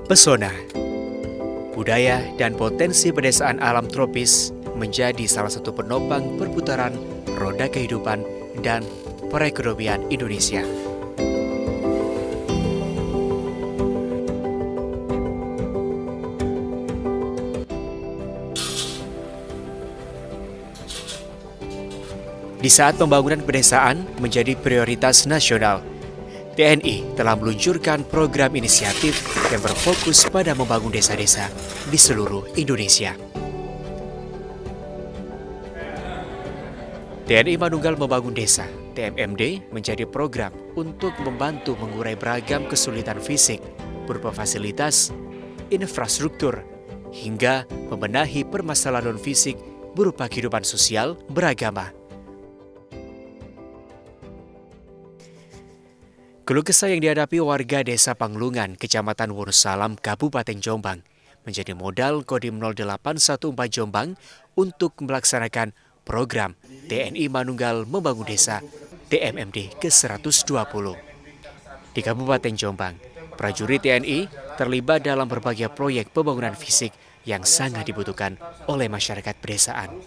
Pesona, budaya, dan potensi pedesaan alam tropis menjadi salah satu penopang perputaran roda kehidupan dan perekonomian Indonesia. Di saat pembangunan pedesaan menjadi prioritas nasional, TNI telah meluncurkan program inisiatif yang berfokus pada membangun desa-desa di seluruh Indonesia. TNI Manunggal Membangun Desa, TMMD, menjadi program untuk membantu mengurai beragam kesulitan fisik berupa fasilitas, infrastruktur, hingga membenahi permasalahan non-fisik berupa kehidupan sosial beragama. Keluh kesah yang dihadapi warga Desa Panglungan, Kecamatan Wonosalam, Kabupaten Jombang, menjadi modal Kodim 0814 Jombang untuk melaksanakan program TNI Manunggal Membangun Desa TMMD ke-120. Di Kabupaten Jombang, prajurit TNI terlibat dalam berbagai proyek pembangunan fisik yang sangat dibutuhkan oleh masyarakat pedesaan.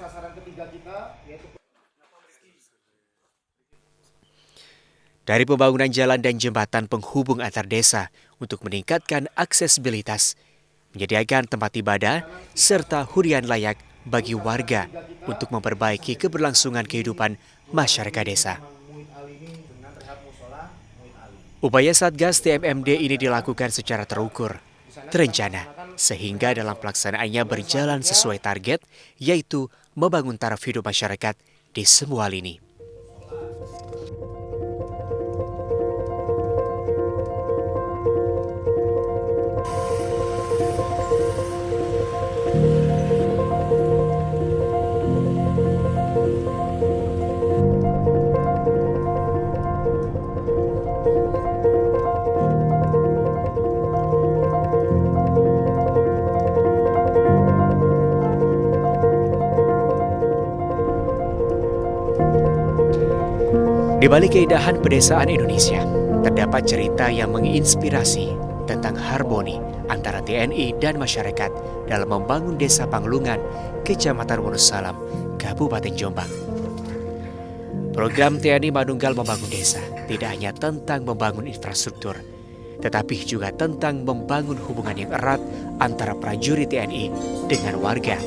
Dari pembangunan jalan dan jembatan penghubung antar desa untuk meningkatkan aksesibilitas, menyediakan tempat ibadah, serta hunian layak bagi warga untuk memperbaiki keberlangsungan kehidupan masyarakat desa. Upaya Satgas TMMD ini dilakukan secara terukur, terencana, sehingga dalam pelaksanaannya berjalan sesuai target, yaitu membangun taraf hidup masyarakat di semua lini. Di balik keindahan pedesaan Indonesia, terdapat cerita yang menginspirasi tentang harmoni antara TNI dan masyarakat dalam membangun Desa Panglungan, Kecamatan Wonosalam, Kabupaten Jombang. Program TNI Manunggal Membangun Desa tidak hanya tentang membangun infrastruktur, tetapi juga tentang membangun hubungan yang erat antara prajurit TNI dengan warga.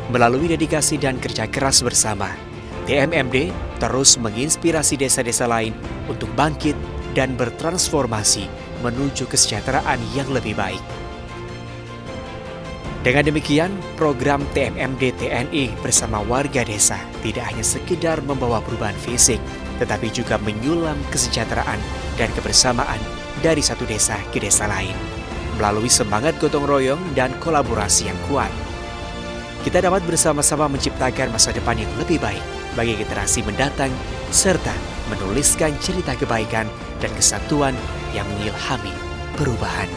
Melalui dedikasi dan kerja keras bersama, TMMD terus menginspirasi desa-desa lain untuk bangkit dan bertransformasi menuju kesejahteraan yang lebih baik. Dengan demikian, program TMMD TNI bersama warga desa tidak hanya sekedar membawa perubahan fisik, tetapi juga menyulam kesejahteraan dan kebersamaan dari satu desa ke desa lain, melalui semangat gotong royong dan kolaborasi yang kuat. Kita dapat bersama-sama menciptakan masa depan yang lebih baik bagi generasi mendatang, serta menuliskan cerita kebaikan dan kesatuan yang mengilhami perubahan.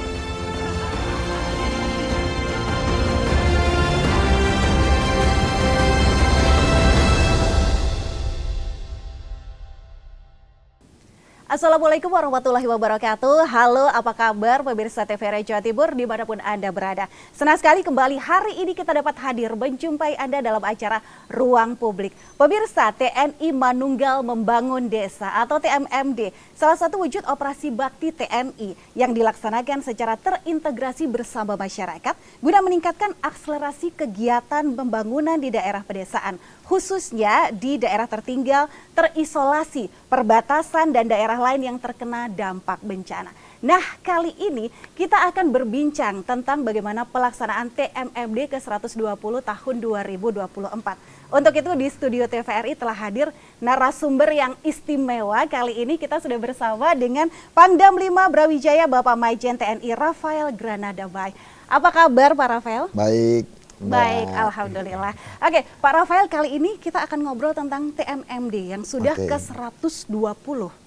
Assalamualaikum warahmatullahi wabarakatuh. Halo, apa kabar pemirsa TVRI Jawa Timur dimanapun Anda berada. Senang sekali kembali hari ini kita dapat hadir menjumpai Anda dalam acara Ruang Publik. Pemirsa, TNI Manunggal Membangun Desa atau TMMD, salah satu wujud operasi bakti TNI yang dilaksanakan secara terintegrasi bersama masyarakat guna meningkatkan akselerasi kegiatan pembangunan di daerah pedesaan, khususnya di daerah tertinggal, terisolasi, perbatasan, dan daerah lain yang terkena dampak bencana. Nah, kali ini kita akan berbincang tentang bagaimana pelaksanaan TMMD ke-120 tahun 2024. Untuk itu di studio TVRI telah hadir narasumber yang istimewa. Kali ini kita sudah bersama dengan Pangdam 5 Brawijaya Bapak Majen TNI Rafael Granada Bay. Apa kabar Pak Rafael? Baik. Baik, alhamdulillah. Oke, Pak Rafael, kali ini kita akan ngobrol tentang TMMD yang sudah ke 120.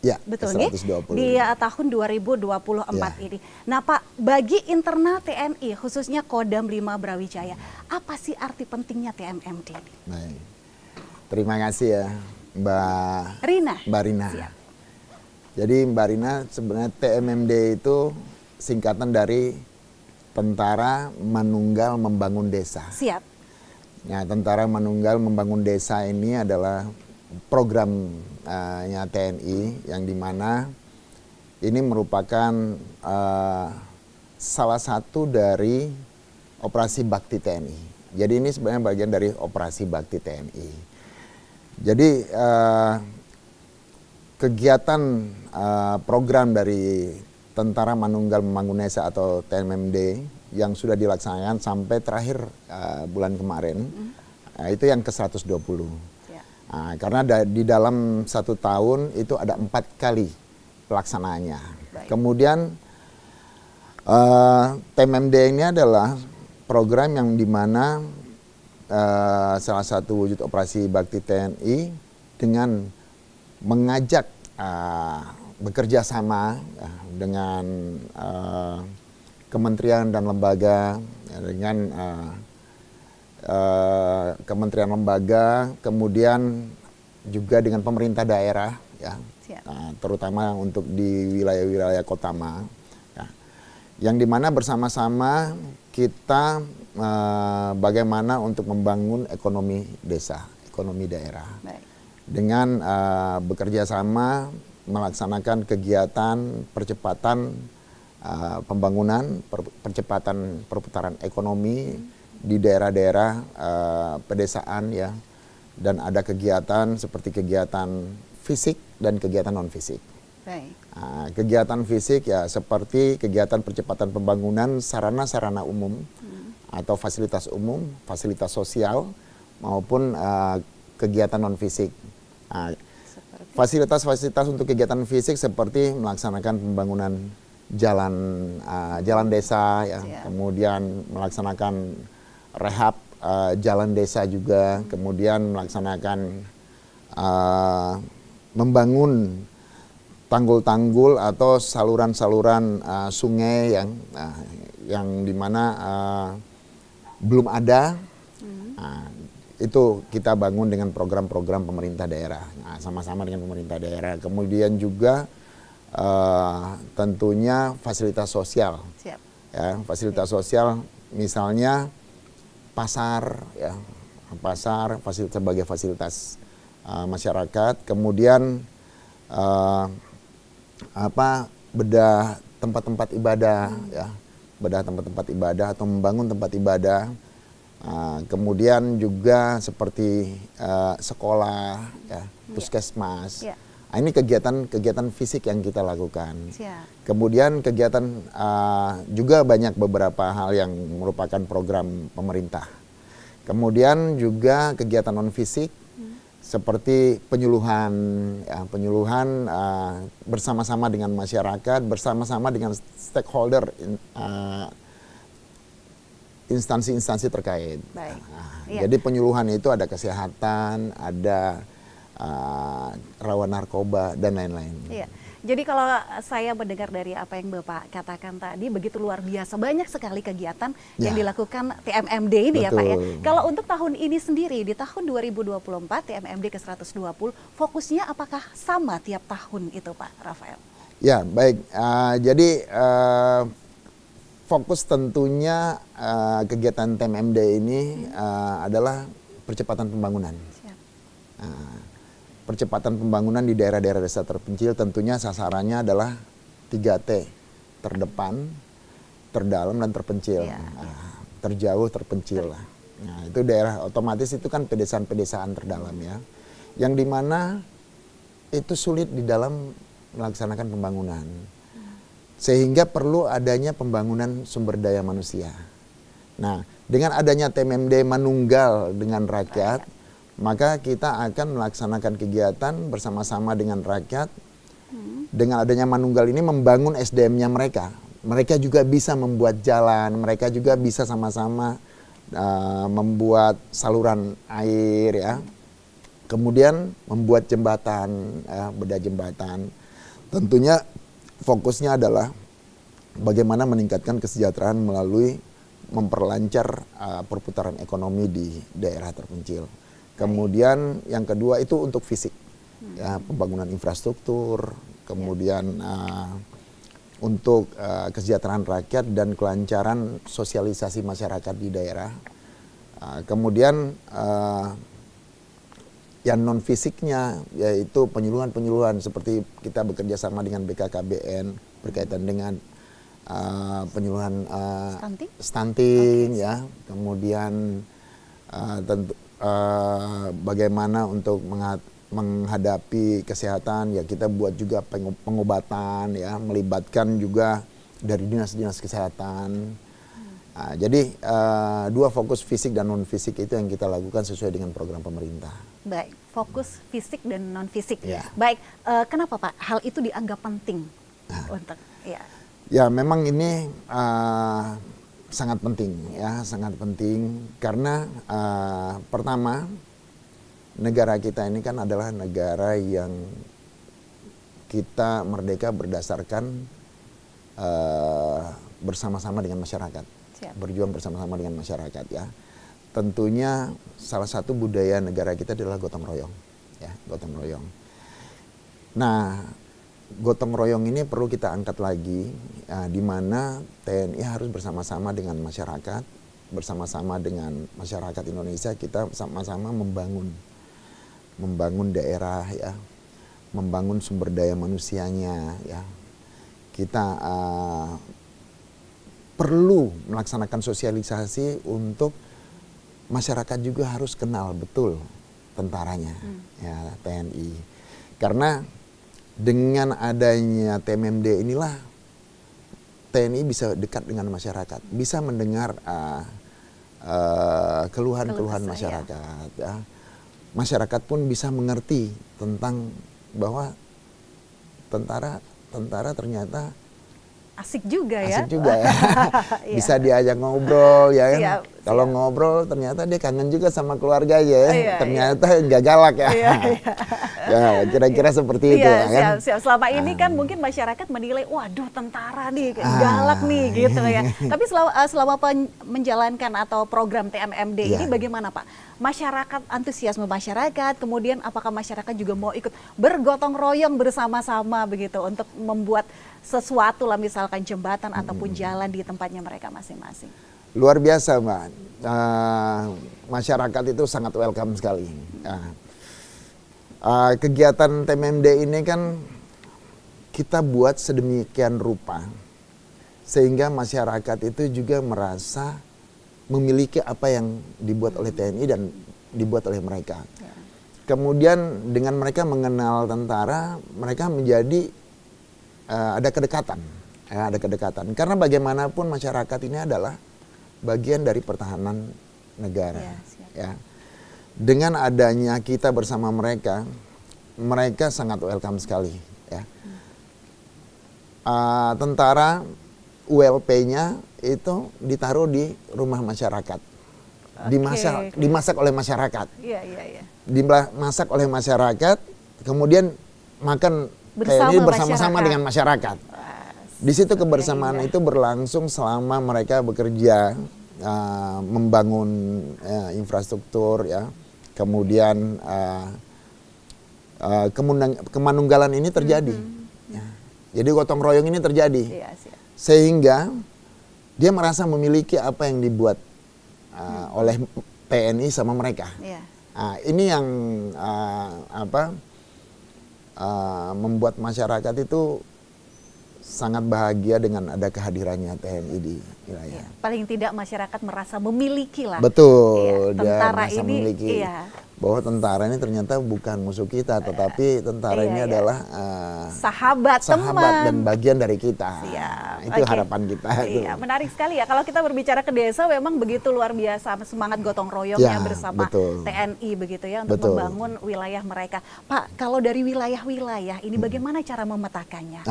Ya, betul ke nih? 120. Di tahun 2024 ini. Nah, Pak, bagi internal TNI khususnya Kodam 5 Brawijaya, apa sih arti pentingnya TMMD ini? Baik. Terima kasih ya, Mbak Rina. Siap. Jadi Mbak Rina, sebenarnya TMMD itu singkatan dari Tentara Manunggal Membangun Desa. Siap. Nah, Tentara Manunggal Membangun Desa ini adalah programnya TNI yang dimana ini merupakan salah satu dari operasi bakti TNI. Jadi ini sebenarnya bagian dari operasi bakti TNI. Jadi kegiatan program dari Tentara Manunggal Membangun Desa atau TMMD yang sudah dilaksanakan sampai terakhir bulan kemarin, itu yang ke 120. Ya. Karena di dalam 1 tahun itu ada 4 kali pelaksanaannya. Baik. Kemudian TMMD ini adalah program yang dimana salah satu wujud operasi bakti TNI dengan mengajak bekerja sama dengan kementerian dan lembaga, dengan kementerian lembaga, kemudian juga dengan pemerintah daerah, ya, terutama untuk di wilayah-wilayah Kotama, ya, yang dimana bersama-sama kita bagaimana untuk membangun ekonomi desa, ekonomi daerah. Baik. Dengan bekerja sama melaksanakan kegiatan percepatan pembangunan, percepatan perputaran ekonomi di daerah-daerah pedesaan, ya, dan ada kegiatan seperti kegiatan fisik dan kegiatan non fisik. Baik. Kegiatan fisik ya seperti kegiatan percepatan pembangunan sarana-sarana umum atau fasilitas umum, fasilitas sosial maupun kegiatan non fisik. Fasilitas-fasilitas untuk kegiatan fisik seperti melaksanakan pembangunan jalan desa, ya, kemudian melaksanakan rehab jalan desa juga, kemudian melaksanakan membangun tanggul-tanggul atau saluran-saluran sungai yang dimana belum ada. Itu kita bangun dengan program-program pemerintah daerah, sama-sama dengan pemerintah daerah. Kemudian juga tentunya fasilitas sosial. Siap. Ya, fasilitas sosial misalnya pasar, ya, pasar sebagai fasilitas masyarakat. Kemudian bedah tempat-tempat ibadah, ya, bedah tempat-tempat ibadah atau membangun tempat ibadah. Kemudian juga seperti sekolah, ya, puskesmas. Ya. Ini kegiatan fisik yang kita lakukan. Siap. Kemudian kegiatan juga banyak beberapa hal yang merupakan program pemerintah. Kemudian juga kegiatan non fisik seperti penyuluhan, ya, penyuluhan bersama-sama dengan masyarakat, bersama-sama dengan stakeholder. Instansi-instansi terkait. Baik. Jadi penyuluhan itu ada kesehatan, ada rawan narkoba dan lain-lain. Iya. Jadi kalau saya mendengar dari apa yang Bapak katakan tadi, begitu luar biasa banyak sekali kegiatan yang dilakukan TMMD ini. Betul. Ya Pak ya. Kalau untuk tahun ini sendiri di tahun 2024 TMMD ke 120 fokusnya apakah sama tiap tahun itu Pak Rafael? Ya baik. Jadi fokus tentunya kegiatan TMMD ini adalah percepatan pembangunan. Siap. Percepatan pembangunan di daerah-daerah desa terpencil tentunya sasarannya adalah 3T, terdepan, terdalam, dan terpencil. Ya. Terjauh, terpencil. Nah, itu daerah otomatis itu kan pedesaan-pedesaan terdalam, ya. Yang dimana itu sulit di dalam melaksanakan pembangunan. Sehingga perlu adanya pembangunan sumber daya manusia. Nah, dengan adanya TMMD Manunggal dengan rakyat, maka kita akan melaksanakan kegiatan bersama-sama dengan rakyat. Dengan adanya Manunggal ini membangun SDM-nya mereka. Mereka juga bisa membuat jalan, mereka juga bisa sama-sama membuat saluran air ya, kemudian membuat jembatan, bedah jembatan. Tentunya fokusnya adalah bagaimana meningkatkan kesejahteraan melalui memperlancar perputaran ekonomi di daerah terpencil. Kemudian yang kedua itu untuk fisik, ya, pembangunan infrastruktur, kemudian untuk kesejahteraan rakyat dan kelancaran sosialisasi masyarakat di daerah. Kemudian yang non fisiknya yaitu penyuluhan-penyuluhan seperti kita bekerja sama dengan BKKBN berkaitan dengan penyuluhan stunting, ya, kemudian tentu bagaimana untuk menghadapi kesehatan, ya kita buat juga pengobatan, ya, melibatkan juga dari dinas-dinas kesehatan. Jadi dua fokus fisik dan non fisik itu yang kita lakukan sesuai dengan program pemerintah. Baik, fokus fisik dan non fisik. Ya. Baik, kenapa Pak hal itu dianggap penting untuk ya? Ya memang ini sangat penting, ya, sangat penting karena pertama negara kita ini kan adalah negara yang kita merdeka berdasarkan bersama-sama dengan masyarakat. Siap. Berjuang bersama-sama dengan masyarakat, ya. Tentunya salah satu budaya negara kita adalah gotong royong, ya, gotong royong. Nah, gotong royong ini perlu kita angkat lagi, di mana TNI harus bersama-sama dengan masyarakat, bersama-sama dengan masyarakat Indonesia, kita sama-sama membangun daerah, ya, membangun sumber daya manusianya, ya. Kita perlu melaksanakan sosialisasi untuk masyarakat juga harus kenal betul tentaranya, ya, TNI. Karena dengan adanya TMMD inilah TNI bisa dekat dengan masyarakat, bisa mendengar keluhan-keluhan masyarakat, ya. Masyarakat pun bisa mengerti tentang bahwa tentara ternyata asik juga ya. Asik juga ya. Bisa diajak ngobrol, ya kan. Siap, kalau siap. ngobrol ternyata dia kangen juga sama keluarganya, ya. Iya, Ternyata nggak galak ya. Iya, Ya, kira-kira seperti itu, iya, ya kan. siap. Selama ini kan mungkin masyarakat menilai, waduh tentara nih, galak nih gitu ya. Tapi selama menjalankan atau program TMMD ini bagaimana Pak? Masyarakat, antusiasme masyarakat, kemudian apakah masyarakat juga mau ikut bergotong royong bersama-sama begitu untuk membuat sesuatu lah, misalkan jembatan ataupun jalan di tempatnya mereka masing-masing? Luar biasa, Mbak. Masyarakat itu sangat welcome sekali. Kegiatan TMMD ini kan kita buat sedemikian rupa sehingga masyarakat itu juga merasa memiliki apa yang dibuat oleh TNI dan dibuat oleh mereka. Ya. Kemudian dengan mereka mengenal tentara, mereka menjadi ada kedekatan, ya, ada kedekatan. Karena bagaimanapun masyarakat ini adalah bagian dari pertahanan negara, ya. Dengan adanya kita bersama mereka, mereka sangat welcome sekali, ya. Tentara ULP-nya itu ditaruh di rumah masyarakat, dimasak oleh masyarakat, dimasak oleh masyarakat, kemudian makan kayak ini bersama-sama dengan masyarakat. Di situ kebersamaan itu berlangsung selama mereka bekerja membangun infrastruktur, ya. Kemudian kemanunggalan ini terjadi, ya. Jadi gotong royong ini terjadi, sehingga dia merasa memiliki apa yang dibuat oleh TNI sama mereka. Ini yang membuat masyarakat itu sangat bahagia dengan ada kehadirannya TNI di wilayah. Paling tidak masyarakat merasa memiliki lah. Betul, tentara dia merasa ini memiliki bahwa tentara ini ternyata bukan musuh kita, tetapi tentara ini adalah sahabat, teman, dan bagian dari kita. Itu harapan kita. Iya, menarik sekali ya. Kalau kita berbicara ke desa, memang begitu luar biasa semangat gotong royongnya bersama TNI begitu ya untuk membangun wilayah mereka. Pak, kalau dari wilayah-wilayah ini bagaimana cara memetakannya?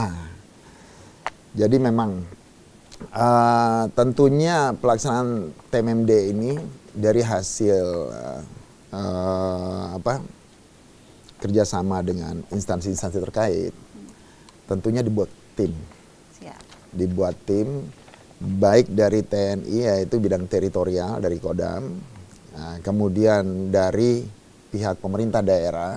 Jadi memang Tentunya pelaksanaan TMMD ini dari hasil kerjasama dengan instansi-instansi terkait, tentunya dibuat tim. Dibuat tim baik dari TNI yaitu bidang teritorial dari Kodam, kemudian dari pihak pemerintah daerah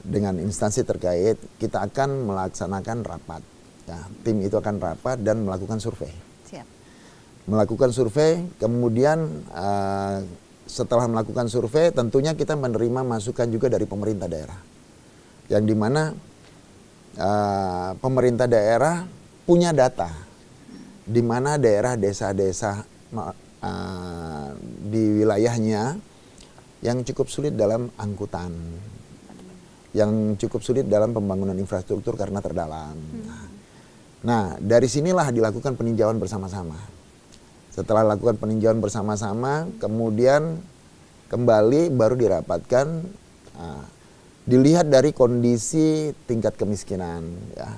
dengan instansi terkait, kita akan melaksanakan rapat. Ya, tim itu akan rapat dan melakukan survei. Melakukan survei, kemudian setelah melakukan survei tentunya kita menerima masukan juga dari pemerintah daerah. Yang dimana pemerintah daerah punya data di mana daerah desa-desa di wilayahnya yang cukup sulit dalam angkutan, yang cukup sulit dalam pembangunan infrastruktur karena terdalam. Nah, dari sinilah dilakukan peninjauan bersama-sama. Setelah lakukan peninjauan bersama-sama, kemudian kembali baru dirapatkan, dilihat dari kondisi tingkat kemiskinan, ya,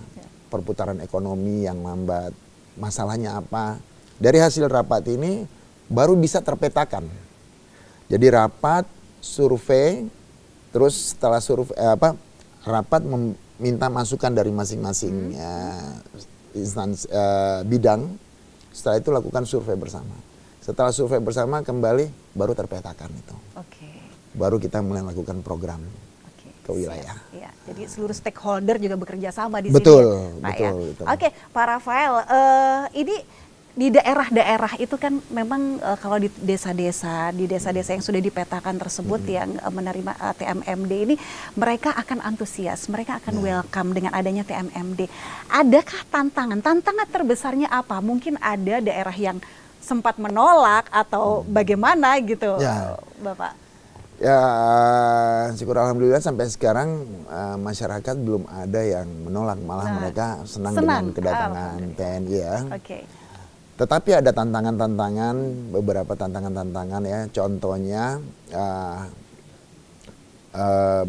perputaran ekonomi yang lambat, masalahnya apa. Dari hasil rapat ini baru bisa terpetakan. Jadi rapat, survei, terus setelah survei rapat meminta masukan dari masing-masing instansi bidang. Setelah itu lakukan survei bersama. Setelah survei bersama kembali baru terpetakan itu. Baru kita mulai lakukan program ke wilayah. Ya, jadi seluruh stakeholder juga bekerja sama di betul, sini, Pak, betul, ya. betul. Oke, Pak Rafael, ini di daerah-daerah itu kan memang kalau di desa-desa yang sudah dipetakan tersebut yang menerima TMMD ini, mereka akan antusias, mereka akan welcome dengan adanya TMMD. Adakah tantangan terbesarnya apa? Mungkin ada daerah yang sempat menolak atau bagaimana gitu, Bapak? Ya, syukur alhamdulillah sampai sekarang masyarakat belum ada yang menolak, malah mereka senang dengan kedatangan TNI ya. Tetapi ada tantangan-tantangan, beberapa tantangan-tantangan ya. Contohnya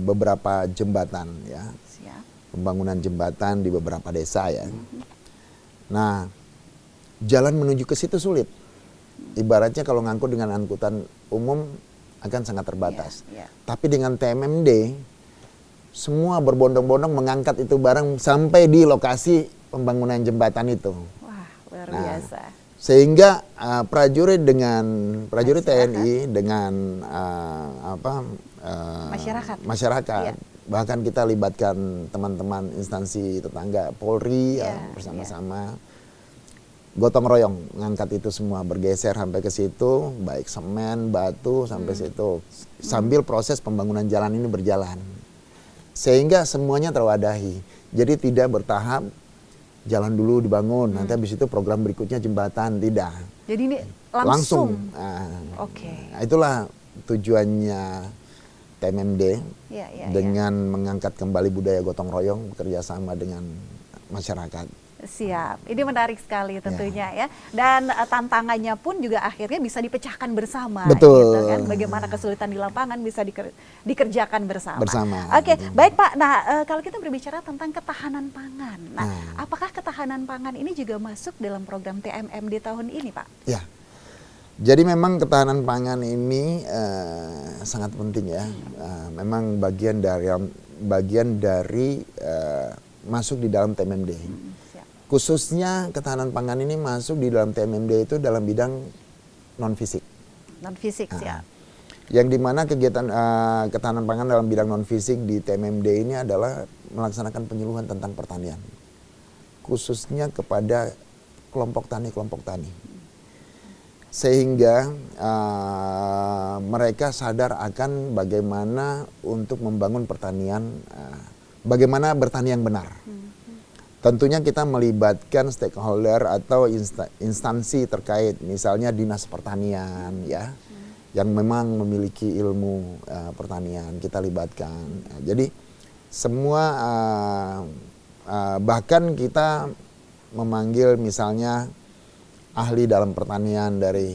beberapa jembatan ya, pembangunan jembatan di beberapa desa ya. Nah, jalan menuju ke situ sulit. Ibaratnya kalau ngangkut dengan angkutan umum akan sangat terbatas. Tapi dengan TMMD, semua berbondong-bondong mengangkat itu barang sampai di lokasi pembangunan jembatan itu. Luar biasa. Sehingga prajurit TNI dengan masyarakat, bahkan kita libatkan teman-teman instansi tetangga Polri bersama-sama gotong royong ngangkat itu semua, bergeser sampai ke situ, baik semen, batu sampai situ, sambil proses pembangunan jalan ini berjalan, sehingga semuanya terwadahi. Jadi tidak bertahap, jalan dulu dibangun, nanti habis itu program berikutnya jembatan, tidak. Jadi ini langsung. Nah, itulah tujuannya TMMD dengan mengangkat kembali budaya gotong royong, bekerja sama dengan masyarakat. Siap, ini menarik sekali tentunya ya. Dan tantangannya pun juga akhirnya bisa dipecahkan bersama. Betul. Gitu kan? Bagaimana kesulitan di lapangan bisa dikerjakan bersama. Oke, baik Pak. Nah, kalau kita berbicara tentang ketahanan pangan, apakah ketahanan pangan ini juga masuk dalam program TMMD tahun ini, Pak? Ya. Jadi memang ketahanan pangan ini sangat penting ya. Memang bagian dari masuk di dalam TMMD. Khususnya ketahanan pangan ini masuk di dalam TMMD itu dalam bidang non-fisik. Non-fisik, ya. Yang dimana kegiatan ketahanan pangan dalam bidang non-fisik di TMMD ini adalah melaksanakan penyuluhan tentang pertanian. Khususnya kepada kelompok tani. Sehingga mereka sadar akan bagaimana untuk membangun pertanian, bagaimana bertani yang benar. Tentunya kita melibatkan stakeholder atau instansi terkait, misalnya dinas pertanian ya, yang memang memiliki ilmu pertanian kita libatkan. Jadi semua bahkan kita memanggil misalnya ahli dalam pertanian dari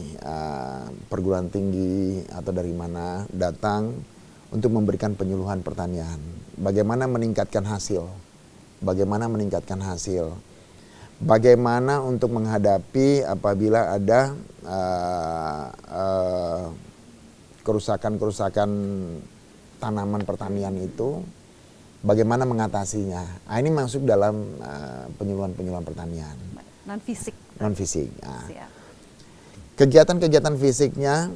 perguruan tinggi atau dari mana datang untuk memberikan penyuluhan pertanian, bagaimana meningkatkan hasil. bagaimana untuk menghadapi apabila ada kerusakan-kerusakan tanaman pertanian itu, bagaimana mengatasinya. Nah, ini masuk dalam penyuluhan-penyuluhan pertanian. Non fisik. Non fisik. Nah, Siap. kegiatan-kegiatan fisiknya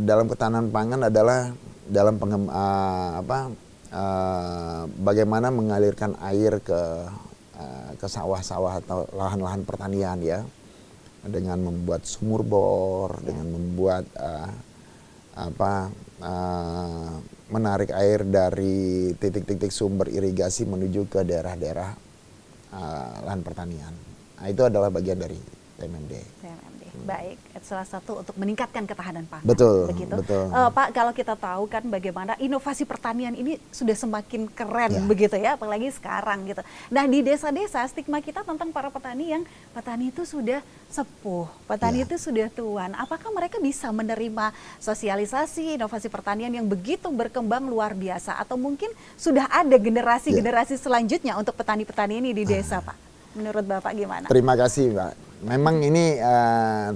dalam ketahanan pangan adalah dalam bagaimana mengalirkan air ke sawah-sawah atau lahan-lahan pertanian ya, dengan membuat sumur bor, dengan membuat menarik air dari titik-titik sumber irigasi menuju ke daerah-daerah lahan pertanian. Nah, itu adalah bagian dari TMMD. Baik, salah satu untuk meningkatkan ketahanan pangan. Betul, begitu. betul. Pak, kalau kita tahu kan bagaimana inovasi pertanian ini sudah semakin keren Ya. begitu ya, apalagi sekarang gitu. Nah, di desa-desa stigma kita tentang para petani yang petani itu sudah sepuh, petani Ya. itu sudah tuan. Apakah mereka bisa menerima sosialisasi inovasi pertanian yang begitu berkembang luar biasa, atau mungkin sudah ada generasi-generasi selanjutnya untuk petani-petani ini di desa, Pak? Menurut Bapak gimana? Terima kasih, Mbak. Memang ini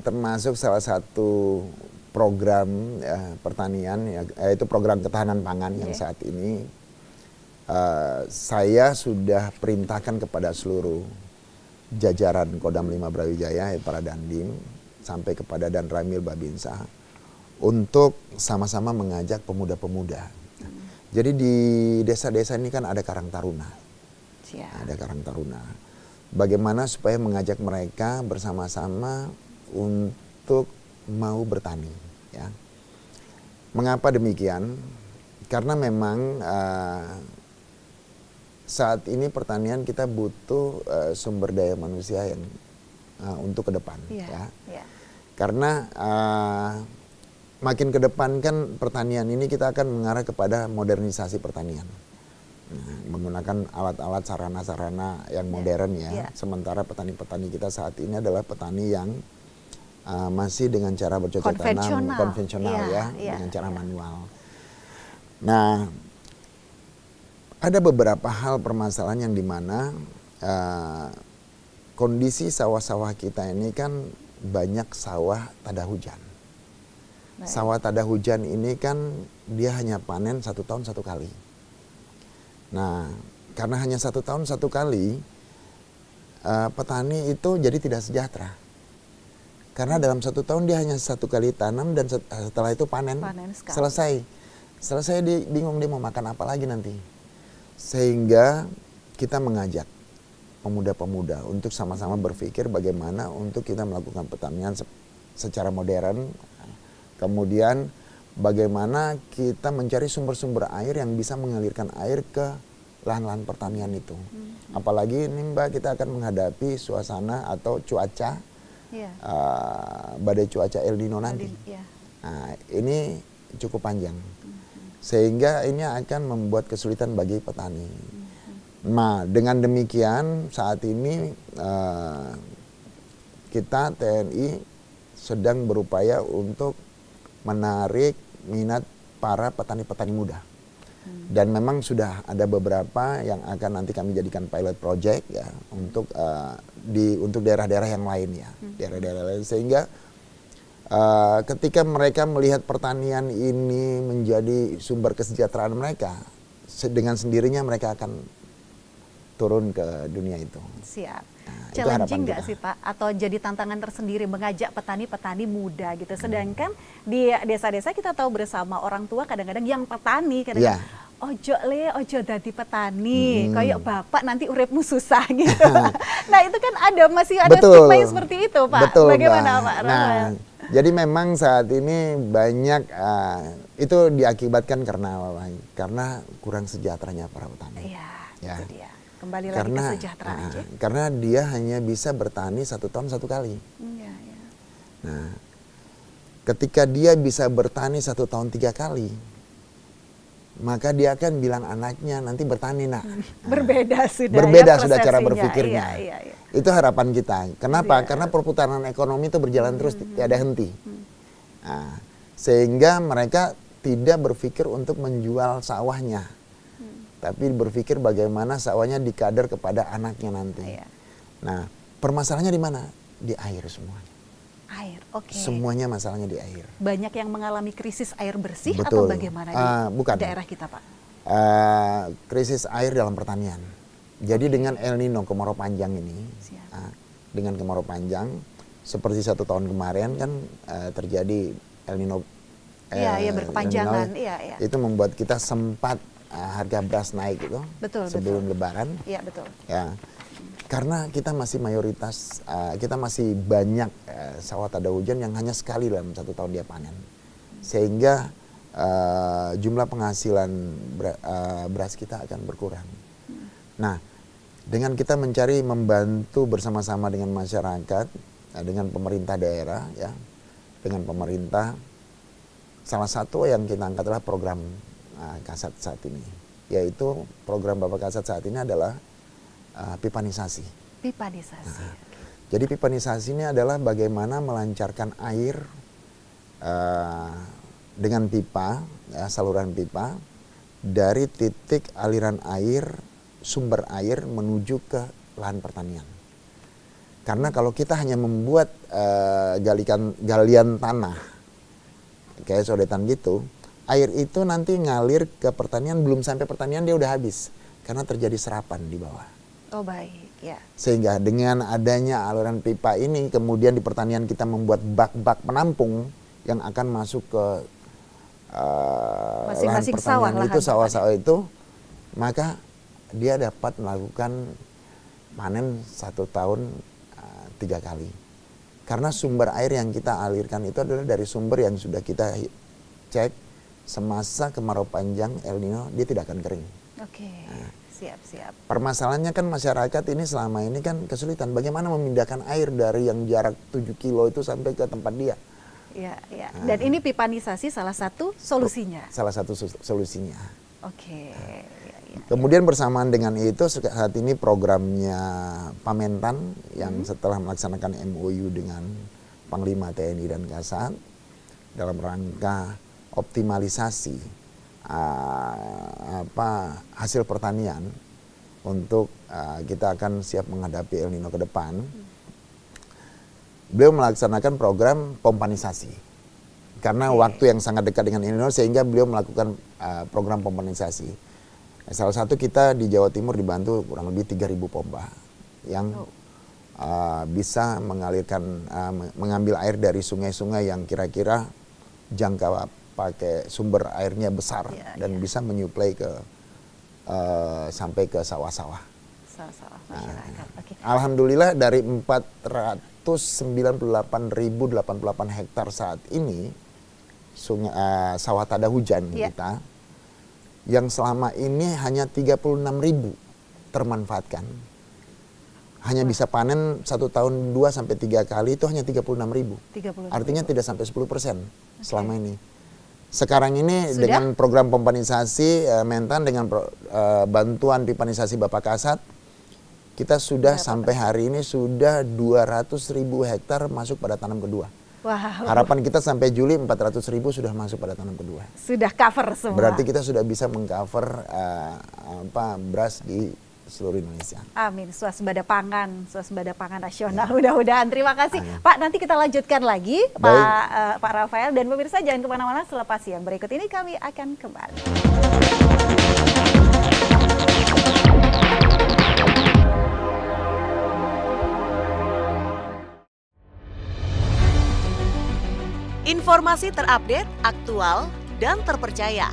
termasuk salah satu program pertanian, yaitu program ketahanan pangan yang saat ini saya sudah perintahkan kepada seluruh jajaran Kodam 5 Brawijaya, para Dandim, sampai kepada Danramil Babinsa, untuk sama-sama mengajak pemuda-pemuda. Jadi di desa-desa ini kan ada Karang Taruna. Ada Karang Taruna. Bagaimana supaya mengajak mereka bersama-sama untuk mau bertani, ya. Mengapa demikian? Karena memang saat ini pertanian kita butuh sumber daya manusia yang untuk ke depan, ya. Karena makin ke depan kan pertanian ini kita akan mengarah kepada modernisasi pertanian. Menggunakan alat-alat sarana-sarana yang modern ya. Sementara petani-petani kita saat ini adalah petani yang masih dengan cara bercocok tanam konvensional dengan cara manual. Nah, ada beberapa hal permasalahan yang dimana kondisi sawah-sawah kita ini kan banyak sawah tada hujan. Sawah tada hujan ini kan dia hanya panen 1 tahun 1 kali. Nah, karena hanya 1 tahun 1 kali, petani itu jadi tidak sejahtera. Karena dalam 1 tahun dia hanya 1 kali tanam dan setelah itu panen selesai. Selesai dia bingung dia mau makan apa lagi nanti. Sehingga kita mengajak pemuda-pemuda untuk sama-sama berpikir bagaimana untuk kita melakukan pertanian secara modern. Kemudian bagaimana kita mencari sumber-sumber air yang bisa mengalirkan air ke lahan-lahan pertanian itu. Apalagi ini Mbak, kita akan menghadapi suasana atau cuaca, badai cuaca El Nino nanti. Nah, ini cukup panjang. Sehingga ini akan membuat kesulitan bagi petani. Nah, dengan demikian saat ini kita TNI sedang berupaya untuk menarik minat para petani-petani muda. Dan memang sudah ada beberapa yang akan nanti kami jadikan pilot project ya untuk daerah-daerah yang lain ya, daerah-daerah lain, sehingga ketika mereka melihat pertanian ini menjadi sumber kesejahteraan mereka, dengan sendirinya mereka akan turun ke dunia itu. Siap. Nah, challenging nggak sih Pak? Atau jadi tantangan tersendiri mengajak petani-petani muda gitu. Sedangkan di desa-desa kita tahu bersama orang tua kadang-kadang yang petani kadang-kadang ojo dadi petani, kayak bapak nanti uripmu susah gitu. Nah itu kan masih ada stigma yang seperti itu Pak. Betul, bagaimana Pak? Nah, jadi memang saat ini banyak itu diakibatkan karena kurang sejahteranya para petani. Iya, itu dia. Kembali lagi ke kesejahteraan aja. Karena dia hanya bisa bertani 1 tahun 1 kali. Nah, ketika dia bisa bertani 1 tahun 3 kali, maka dia akan bilang anaknya nanti bertani nak. Berbeda sudah. Berbeda sudah cara berpikirnya. Iya. Itu harapan kita. Kenapa? Karena perputaran ekonomi itu berjalan terus, tiada henti. Nah, sehingga mereka tidak berpikir untuk menjual sawahnya. Tapi berpikir bagaimana sawahnya dikader kepada anaknya nanti. Nah, permasalahannya di mana? Di air semuanya. Air, oke. Semuanya masalahnya di air. Banyak yang mengalami krisis air bersih Betul. atau bagaimana di Bukan. daerah kita, Pak? Krisis air dalam pertanian. Jadi dengan El Nino kemarau panjang ini, dengan kemarau panjang, seperti 1 tahun kemarin kan terjadi El Nino. Iya, berkepanjangan. El Nino, iya. itu membuat kita sempat harga beras naik gitu. Betul, sebelum Lebaran. Iya, betul. Ya, karena kita masih mayoritas, kita masih banyak sawah tada hujan yang hanya sekali dalam 1 tahun dia panen, sehingga jumlah penghasilan beras kita akan berkurang. Nah, dengan kita mencari membantu bersama-sama dengan masyarakat, dengan pemerintah daerah, ya, dengan pemerintah, salah satu yang kita angkat adalah program Kasat saat ini, yaitu program Bapak Kasat saat ini adalah pipanisasi. Pipanisasi. Jadi pipanisasi ini adalah bagaimana melancarkan air dengan pipa, ya, saluran pipa dari titik aliran air, sumber air menuju ke lahan pertanian. Karena kalau kita hanya membuat galian tanah, kayak sodetan gitu, air itu nanti ngalir ke pertanian, belum sampai pertanian dia udah habis. Karena terjadi serapan di bawah. Oh baik, ya. Sehingga dengan adanya aliran pipa ini, kemudian di pertanian kita membuat bak-bak penampung yang akan masuk ke lahan pertanian itu, sawah-sawah itu, maka dia dapat melakukan panen 1 tahun 3 kali. Karena sumber air yang kita alirkan itu adalah dari sumber yang sudah kita cek semasa kemarau panjang El Nino, dia tidak akan kering. Oke, siap. Permasalahannya kan masyarakat ini selama ini kan kesulitan bagaimana memindahkan air dari yang jarak 7 kilo itu sampai ke tempat dia. Iya. Dan ini pipanisasi salah satu solusinya. Salah satu solusinya. Oke. Kemudian bersamaan dengan itu saat ini programnya Pamentan yang setelah melaksanakan MOU dengan Panglima TNI dan Kasat dalam rangka optimalisasi hasil pertanian untuk kita akan siap menghadapi El Nino ke depan. Beliau melaksanakan program pompanisasi karena waktu yang sangat dekat dengan El Nino, sehingga beliau melakukan program pompanisasi. Salah satu kita di Jawa Timur dibantu kurang lebih 3.000 pompa yang bisa mengambil air dari sungai-sungai yang kira-kira jangka pakai sumber airnya besar dan bisa menyuplai ke sampai ke sawah-sawah. Masyarakat. Okay. Alhamdulillah dari 498.088 hektar saat ini sawah tada hujan kita, yang selama ini hanya 36.000 termanfaatkan. Hanya bisa panen 1 tahun 2 sampai 3 kali, itu hanya 36.000. Artinya tidak sampai 10% selama ini. Sekarang ini Sudah? dengan program pompanisasi Mentan dengan bantuan pipanisasi Bapak Kasat, kita sudah sampai hari ini sudah 200.000 hektar masuk pada tanam kedua. Wow. Harapan kita sampai Juli 400.000 sudah masuk pada tanam kedua. Sudah cover semua. Berarti kita sudah bisa mengcover beras di seluruh Indonesia. Amin, swasembada pangan nasional. Mudah-mudahan. Terima kasih, Pak. Nanti kita lanjutkan lagi, Pak Rafael, dan pemirsa jangan kemana-mana. Selepas yang berikut ini kami akan kembali. Informasi terupdate, aktual, dan terpercaya.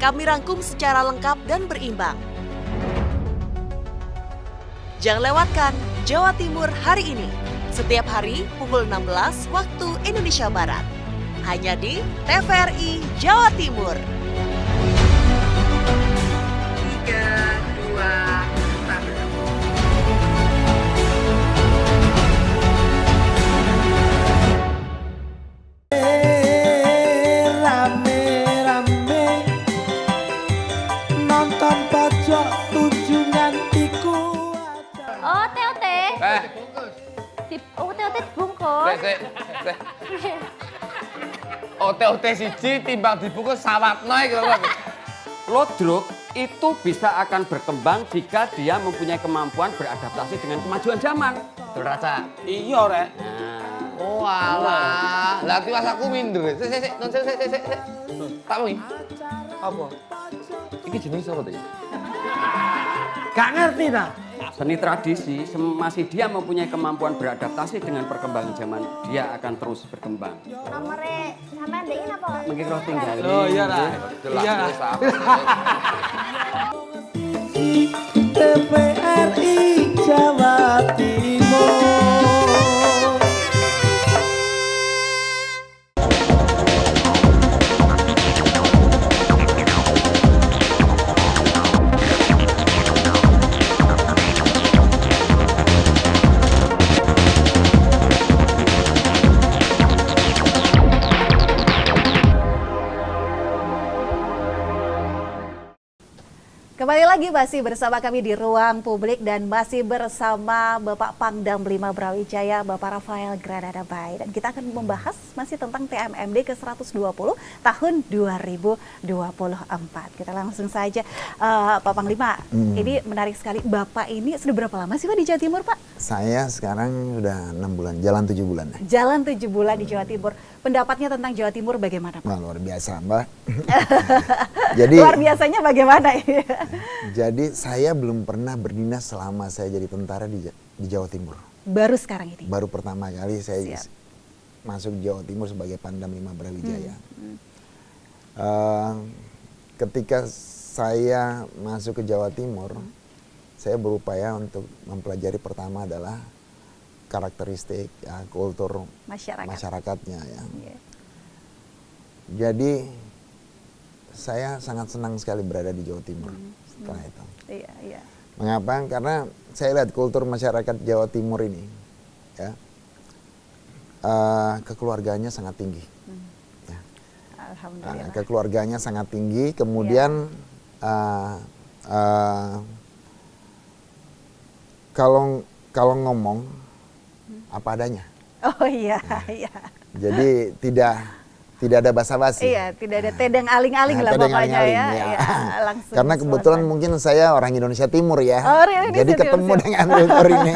Kami rangkum secara lengkap dan berimbang. Jangan lewatkan Jawa Timur hari ini, setiap hari pukul 16 waktu Indonesia Barat. Hanya di TVRI Jawa Timur. 3, 2, 1. Ote-ote siji timbang dibungkus sawatno iki lho. Lodruk itu bisa akan berkembang jika dia mempunyai kemampuan beradaptasi dengan kemajuan zaman. Betul Raca? Iya, Rek. Nah, Oh alah, lah kiwas aku minder. Sik. Tak wengi. Apa? Iki jenenge sapa to ya? Gak ngerti ta? seni tradisi masih dia mempunyai kemampuan beradaptasi dengan perkembangan zaman, dia akan terus berkembang. Nomornya sama Dein apa? Mungkin kalau tinggal. Oh iya lah. Iya lah. TVRI Jawa Timur. Kembali lagi masih bersama kami di Ruang Publik dan masih bersama Bapak Pangdam 5 Brawijaya, Bapak Rafael Granada Bay. Dan kita akan membahas masih tentang TMMD ke-120 tahun 2024. Kita langsung saja, Pak Panglima, ini menarik sekali. Bapak ini sudah berapa lama sih Pak di Jawa Timur, Pak? Saya sekarang udah 6 bulan, jalan 7 bulan. Jalan 7 bulan di Jawa Timur. Pendapatnya tentang Jawa Timur bagaimana, Pak? Wah, luar biasa, Mbak. Jadi, luar biasanya bagaimana? Jadi saya belum pernah berdinas selama saya jadi tentara di Jawa Timur. Baru sekarang ini? Baru pertama kali saya Siap. masuk Jawa Timur sebagai Pangdam 5 Brawijaya. Ketika saya masuk ke Jawa Timur, saya berupaya untuk mempelajari pertama adalah karakteristik ya, kultur masyarakatnya ya. Yeah. Jadi saya sangat senang sekali berada di Jawa Timur setelah itu. Iya, iya. Mengapa? Karena saya lihat kultur masyarakat Jawa Timur ini, ya, kekeluargaannya sangat tinggi. Ya. Alhamdulillah. Kekeluargaannya sangat tinggi. Kemudian kalau ngomong apa adanya. Oh iya, iya. Jadi tidak ada basa-basi. Iya, tidak ada tedeng aling-aling lah tedeng pokoknya aling-aling, ya. ya. Iya, langsung. Karena kebetulan suasana. mungkin saya orang Indonesia Timur ya. Oh, Indonesia jadi Timur, ketemu siap. dengan kultur ini.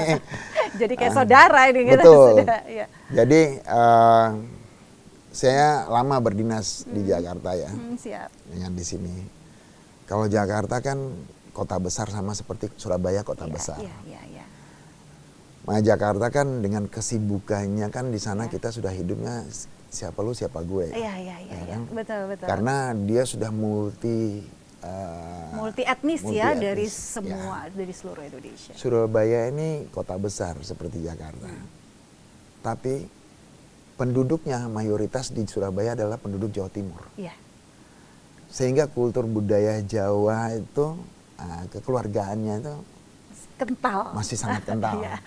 Jadi kayak saudara ini kita Betul. sudah. Iya. Jadi saya lama berdinas di Jakarta ya. Siap. Dengan di sini. Kalau Jakarta kan kota besar sama seperti Surabaya kota Iya, besar. Iya, iya, iya. Nah, Jakarta kan dengan kesibukannya kan di sana kita sudah hidupnya siapa lu siapa gue. Iya, iya, iya, Ya iya. kan? Betul, betul. Karena dia sudah multi etnis ya dari multi-etnis, semua dari seluruh Indonesia. Surabaya ini kota besar seperti Jakarta. Tapi penduduknya mayoritas di Surabaya adalah penduduk Jawa Timur. Iya. Sehingga kultur budaya Jawa itu kekeluargaannya itu Kental. masih sangat kental. Iya.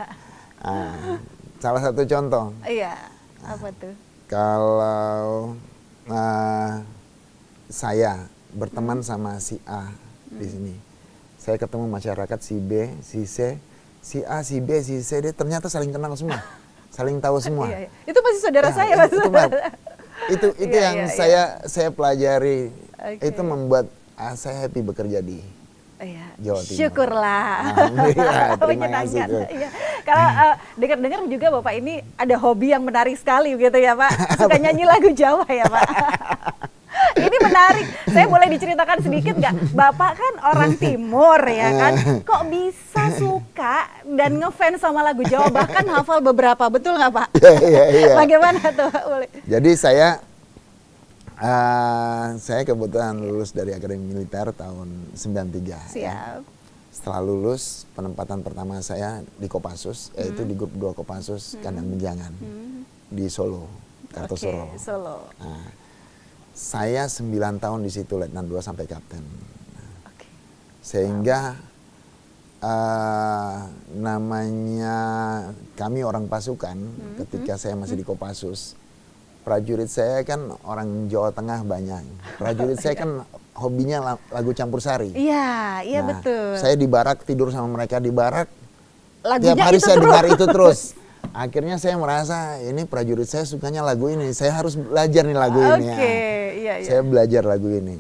Salah satu contoh, Iya. Apa tuh? kalau saya berteman sama si A di sini, saya ketemu masyarakat si B, si C, si A, si B, si C, dia ternyata saling kenal semua, saling tahu semua. Iya, iya. Itu masih saudara Ya, saya, Mas. itu Iya, yang iya, saya pelajari. Oke. Itu membuat saya happy bekerja di Iya. Jawa Timur. Syukurlah. Alhamdulillah, terima kasih. Menyenangkan. Iya. Kalau dengar-dengar juga Bapak ini ada hobi yang menarik sekali gitu ya Pak. Suka nyanyi lagu Jawa ya Pak. Ini menarik. Saya boleh diceritakan sedikit nggak? Bapak kan orang Timur ya kan. Kok bisa suka dan ngefans sama lagu Jawa bahkan hafal beberapa, betul nggak Pak? Iya. Bagaimana tuh Pak? Boleh. Jadi saya kebetulan lulus dari Akademi Militer tahun 93. Siap. Ya. Setelah lulus, penempatan pertama saya di Kopassus, yaitu di grup 2 Kopassus Kandang Menjangan di Solo, Kartosuro. Oke, Solo. Nah, saya 9 tahun di situ, Letnan 2 sampai Kapten. Oke. Sehingga namanya kami orang pasukan, ketika saya masih di Kopassus, prajurit saya kan orang Jawa Tengah banyak. Prajurit saya kan hobinya lagu campur sari. Iya, iya Nah, betul. saya di barak, tidur sama mereka di barak. Lagunya Tiap hari itu saya terus. dengar itu terus. Akhirnya saya merasa ini prajurit saya sukanya lagu ini. Saya harus belajar nih lagu ini. Oke, iya, iya. Saya belajar lagu ini.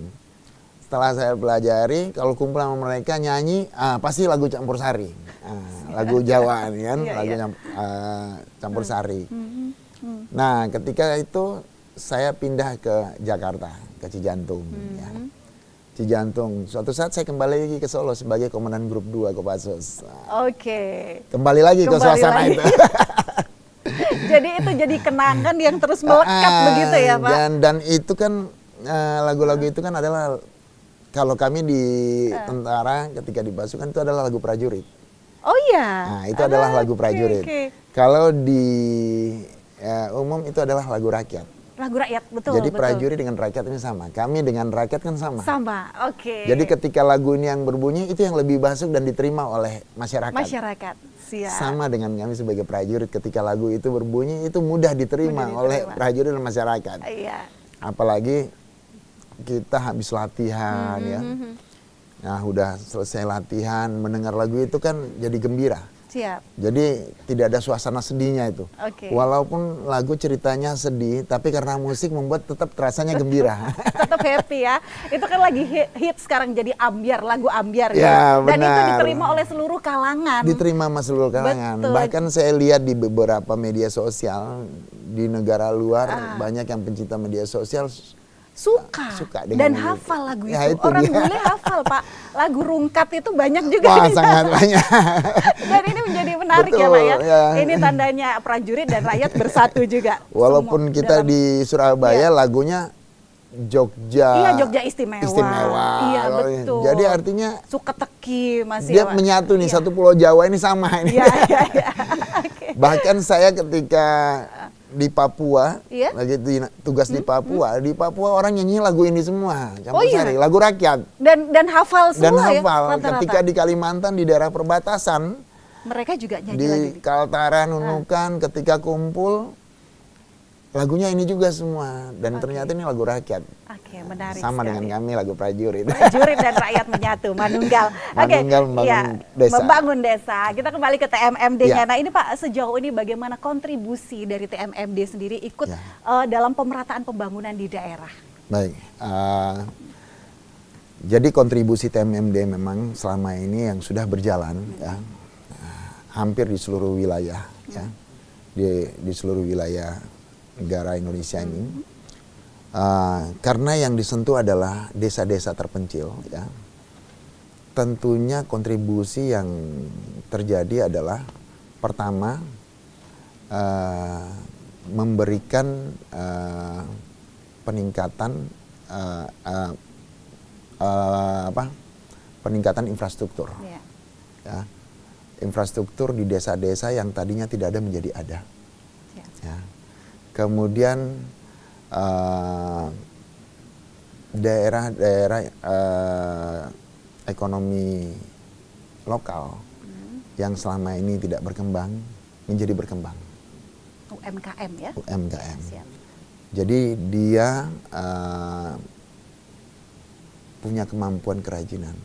setelah saya pelajari, kalau kumpul sama mereka nyanyi, pasti lagu campur sari, lagu Jawa kan, lagu campur sari. Nah, ketika itu saya pindah ke Jakarta, ke Cijantung. Ya. Cijantung. Suatu saat saya kembali lagi ke Solo sebagai komandan grup 2 Kopassus. Oke. Kembali lagi ke suasana itu. Jadi itu jadi kenangan yang terus melekat begitu ya Pak? Dan itu kan lagu-lagu itu kan adalah, kalau kami di tentara ketika di pasukan itu adalah lagu prajurit. Oh iya? Nah itu adalah lagu prajurit. Kalau di umum itu adalah lagu rakyat. Lagu rakyat, betul. Jadi prajurit dengan rakyat ini sama. Kami dengan rakyat kan sama. Sama, oke. Jadi ketika lagu ini yang berbunyi itu yang lebih masuk dan diterima oleh masyarakat. Masyarakat, siap. Sama dengan kami sebagai prajurit, ketika lagu itu berbunyi itu mudah diterima oleh prajurit dan masyarakat. Iya. Apalagi kita habis latihan ya. Nah udah selesai latihan, mendengar lagu itu kan jadi gembira. Siap. Jadi tidak ada suasana sedihnya itu. Oke. Walaupun lagu ceritanya sedih, tapi karena musik membuat tetap terasanya gembira. Tetap happy ya. Itu kan lagi hit sekarang, jadi ambyar, lagu ambyar Ya, Dan itu benar. diterima oleh seluruh kalangan. Diterima sama seluruh kalangan. Betul. Bahkan saya lihat di beberapa media sosial di negara luar, banyak yang pencinta media sosial Suka dengan dan lagu hafal lagu Ya, itu. itu Orang dia. bule hafal Pak. Lagu rungkat itu banyak juga. Wah, sangat banyak. Dan ini menjadi menarik ya Betul, Pak ya. ya. Ini tandanya prajurit dan rakyat bersatu juga. Walaupun Semua kita dalam- di Surabaya lagunya Jogja. Iya, Jogja istimewa. Istimewa. Iya, betul. Jadi artinya suka teki masih dia ya, Pak? menyatu nih, Iya. satu pulau Jawa ini sama ini. Iya, iya, iya. Oke. Bahkan saya ketika di Papua, Iya? lagi tugas di Papua orang nyanyi lagu ini semua, campur Oh, iya? sari, lagu rakyat. Dan hafal Dan semua ya hafal, rata-rata. ketika di Kalimantan di daerah perbatasan, Mereka juga nyanyi di lagi. Kaltara, Nunukan, ketika kumpul, lagunya ini juga semua. Dan ternyata ini lagu rakyat. Oke, menarik Sama sekali. dengan kami, lagu prajurit. Prajurit dan rakyat menyatu, manunggal. Oke, Manunggal membangun iya, desa. membangun desa. Kita kembali ke TMMD-nya. Ya. Nah ini Pak, sejauh ini bagaimana kontribusi dari TMMD sendiri ikut Ya. dalam pemerataan pembangunan di daerah? Baik, jadi kontribusi TMMD memang selama ini yang sudah berjalan ya, hampir di seluruh wilayah ya, di seluruh wilayah negara Indonesia ini. Karena yang disentuh adalah desa-desa terpencil ya. Tentunya kontribusi yang terjadi adalah pertama memberikan peningkatan peningkatan infrastruktur. Ya. Ya. Infrastruktur di desa-desa yang tadinya tidak ada menjadi ada. Ya. Ya. Kemudian daerah-daerah ekonomi lokal yang selama ini tidak berkembang menjadi berkembang. UMKM ya? UMKM. Siap. Jadi dia punya kemampuan kerajinan.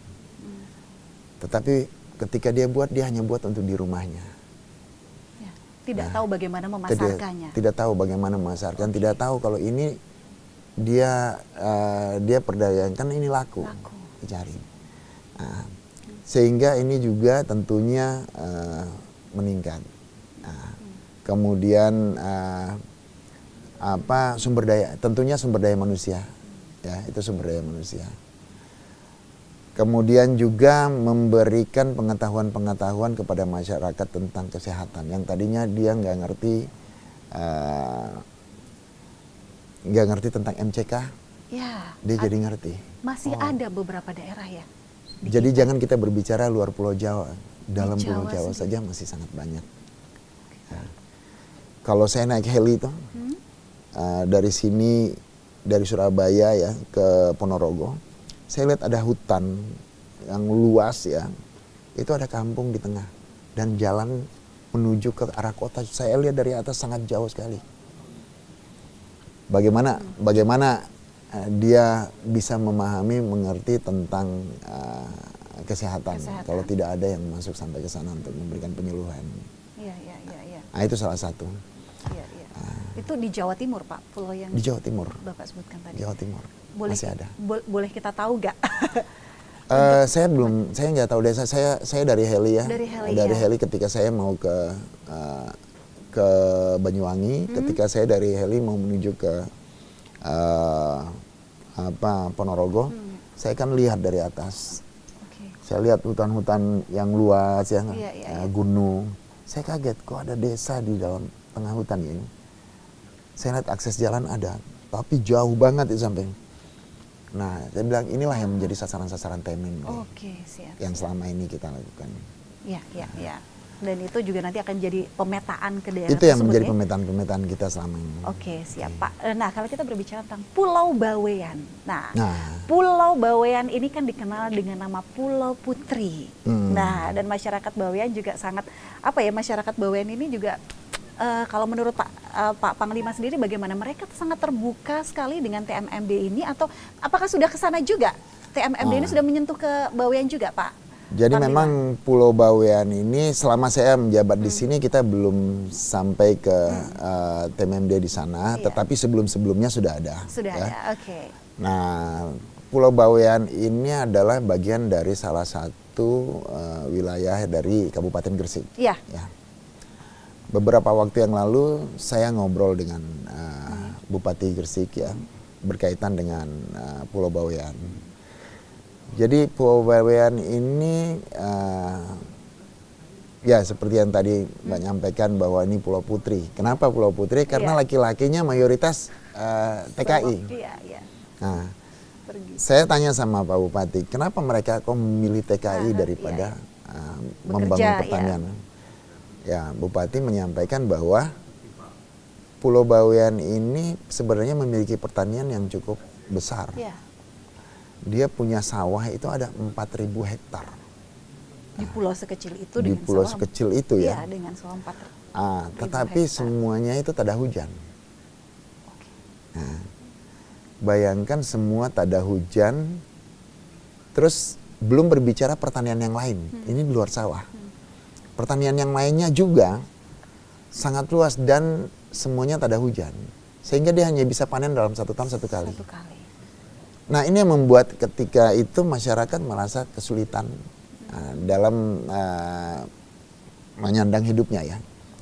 Tetapi ketika dia buat, dia hanya buat untuk di rumahnya. Ya. Tidak tahu bagaimana Tidak, memasarkannya. tidak tahu bagaimana memasarkan, tidak tahu kalau ini dia perdagangkan, ini laku. Dicari. Nah, sehingga ini juga tentunya meningkat. Nah, kemudian sumber daya, tentunya sumber daya manusia, ya itu sumber daya manusia. Kemudian juga memberikan pengetahuan-pengetahuan kepada masyarakat tentang kesehatan yang tadinya dia nggak ngerti tentang MCK, Ya. dia jadi ngerti. Masih ada beberapa daerah ya? Jadi jangan kita berbicara luar Pulau Jawa, dalam Di Pulau Jawa Jawa sendiri. saja masih sangat banyak. Ya. Kalau saya naik heli itu dari sini, dari Surabaya ya ke Ponorogo, saya lihat ada hutan yang luas ya, itu ada kampung di tengah dan jalan menuju ke arah kota. Saya lihat dari atas sangat jauh sekali. Bagaimana dia bisa memahami, mengerti tentang kesehatan kalau tidak ada yang masuk sampai ke sana untuk memberikan penyuluhan. Iya. Nah, itu salah satu. Iya. Itu di Jawa Timur Pak, pulau yang Di Jawa Timur. Bapak sebutkan tadi. Jawa Timur. Boleh, masih ada. Boleh kita tahu nggak? Saya nggak tahu desa. Saya dari Heli ya. Dari Heli ketika saya mau ke Banyuwangi, ketika saya dari Heli mau menuju ke Ponorogo, saya kan lihat dari atas. Saya lihat hutan-hutan yang luas ya, gunung. Saya kaget kok ada desa di dalam tengah hutan ini. Saya lihat akses jalan ada, tapi jauh banget itu sampai. Nah, saya bilang inilah yang menjadi sasaran-sasaran TMMD yang selama ini kita lakukan. Ya. Dan itu juga nanti akan jadi pemetaan ke daerah Itu yang tersebut, menjadi ya? pemetaan kita selama ini. Oke, siap Pak. Nah, kalau kita berbicara tentang Pulau Bawean. Nah, Pulau Bawean ini kan dikenal dengan nama Pulau Putri. Nah, dan masyarakat Bawean juga sangat, masyarakat Bawean ini juga, kalau menurut Pak Panglima sendiri bagaimana? Mereka sangat terbuka sekali dengan TMMD ini, atau apakah sudah ke sana juga? TMMD ini sudah menyentuh ke Bawean juga, Pak? Jadi memang Pulau Bawean ini selama saya menjabat di sini kita belum sampai ke TMMD di sana, tetapi sebelum-sebelumnya sudah ada. Sudah ya. ada, oke. Nah, Pulau Bawean ini adalah bagian dari salah satu wilayah dari Kabupaten Gresik. Iya. Ya. Beberapa waktu yang lalu saya ngobrol dengan Bupati Gresik ya, berkaitan dengan Pulau Bawean. Jadi Pulau Bawean ini ya seperti yang tadi Mbak nyampaikan bahwa ini Pulau Putri. Kenapa Pulau Putri? Karena laki-lakinya mayoritas TKI. Iya. Nah, saya tanya sama Pak Bupati, kenapa mereka kok memilih TKI daripada membangun pertanian? Ya, Bupati menyampaikan bahwa Pulau Bawean ini sebenarnya memiliki pertanian yang cukup besar. Dia punya sawah itu ada 4.000 hektar. Di pulau sekecil itu di dengan pulau sawah. sekecil itu ya. Iya, dengan sawah 4.000 tetapi hektar. semuanya itu tak ada hujan. Nah, bayangkan semua tak ada hujan, terus belum berbicara pertanian yang lain. Ini di luar sawah. Pertanian yang lainnya juga sangat luas dan semuanya tak ada hujan. Sehingga dia hanya bisa panen dalam 1 tahun 1 kali. Nah, ini yang membuat ketika itu masyarakat merasa kesulitan dalam menyandang hidupnya ya.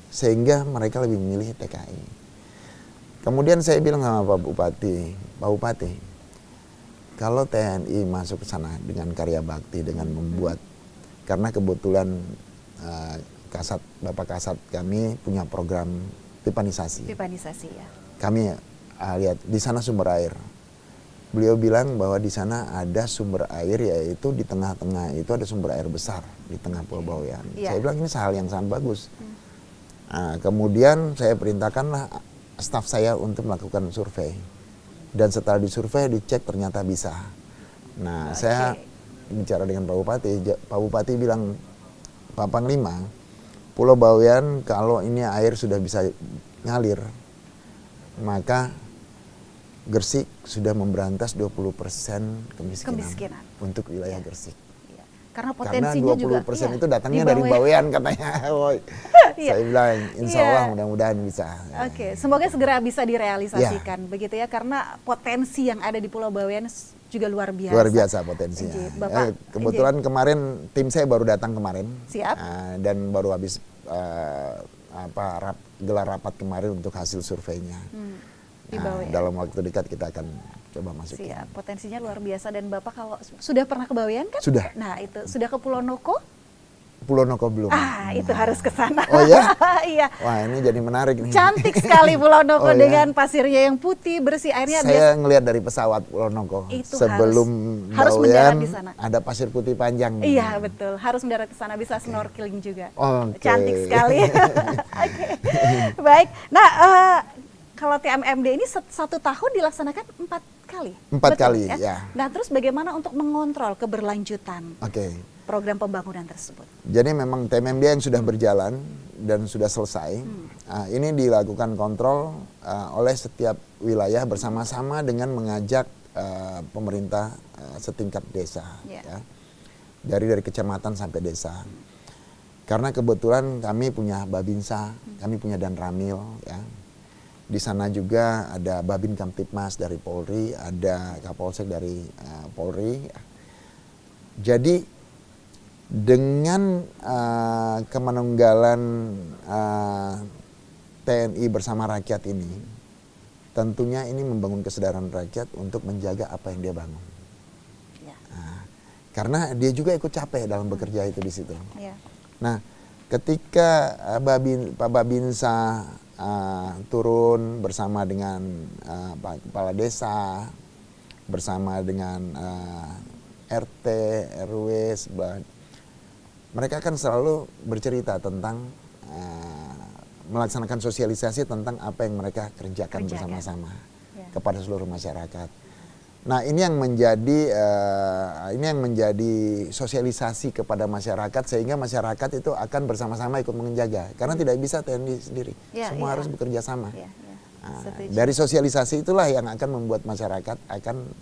Sehingga mereka lebih memilih TKI. Kemudian saya bilang sama Pak Bupati, kalau TNI masuk ke sana dengan karya bakti, dengan membuat, karena kebetulan Bapak Kasat kami punya program pipanisasi. Ya. Kami lihat di sana sumber air. Beliau bilang bahwa di sana ada sumber air, yaitu di tengah-tengah itu ada sumber air besar di tengah Pulau Bawean. Saya bilang ini hal yang sangat bagus. Nah, kemudian saya perintahkanlah staf saya untuk melakukan survei. Dan setelah disurvei, dicek ternyata bisa. Nah, saya bicara dengan Pak Bupati. Pak Bupati bilang, Pak Panglima, Pulau Bawean kalau ini air sudah bisa ngalir, maka Gresik sudah memberantas 20% kemiskinan untuk wilayah Gresik. Karena potensinya Karena 20% itu datangnya di dari Bawean katanya. Saya bilang, insya Allah mudah-mudahan bisa. Oke, semoga segera bisa direalisasikan begitu ya, karena potensi yang ada di Pulau Bawean juga luar biasa. Luar biasa potensinya. Kebetulan kemarin tim saya baru datang kemarin. Siap. Dan baru habis gelar rapat kemarin untuk hasil surveinya. Dalam waktu dekat kita akan coba masukin. Siap, potensinya luar biasa. Dan Bapak kalau sudah pernah ke Bawean kan? Sudah. Nah, itu sudah ke Pulau Noko? Pulau Noko belum. Itu harus ke sana. Oh ya? Iya. Wah, ini jadi menarik nih. Cantik sekali Pulau Noko dengan pasirnya yang putih, bersih airnya. Saya ngelihat dari pesawat Pulau Noko. Itu sebelum harus mendarat di sana. Ada pasir putih panjang. Iya, betul. Harus mendarat di sana, bisa snorkeling juga. Cantik sekali. Baik. Nah, kalau TMMD ini 1 tahun dilaksanakan 4 kali. 4 kali, ya. Nah, terus bagaimana untuk mengontrol keberlanjutan program pembangunan tersebut? Jadi memang TMMD yang sudah berjalan dan sudah selesai, ini dilakukan kontrol oleh setiap wilayah bersama-sama dengan mengajak pemerintah setingkat desa, ya. Dari kecamatan sampai desa. Karena kebetulan kami punya Babinsa, kami punya Danramil, ya. Di sana juga ada Babin Kamtipmas dari Polri, ada Kapolsek dari Polri. Jadi dengan kemenunggalan TNI bersama rakyat ini, tentunya ini membangun kesadaran rakyat untuk menjaga apa yang dia bangun. Ya. Karena dia juga ikut capek dalam bekerja itu di situ. Ya. Nah, ketika Pak Babinsa turun bersama dengan Pak Kepala Desa, bersama dengan RT, RW, mereka kan selalu bercerita tentang melaksanakan sosialisasi tentang apa yang mereka kerjakan bersama-sama kepada seluruh masyarakat. Nah, ini yang menjadi sosialisasi kepada masyarakat sehingga masyarakat itu akan bersama-sama ikut menjaga karena tidak bisa TNI sendiri, semua harus bekerja sama. Dari sosialisasi itulah yang akan membuat masyarakat akan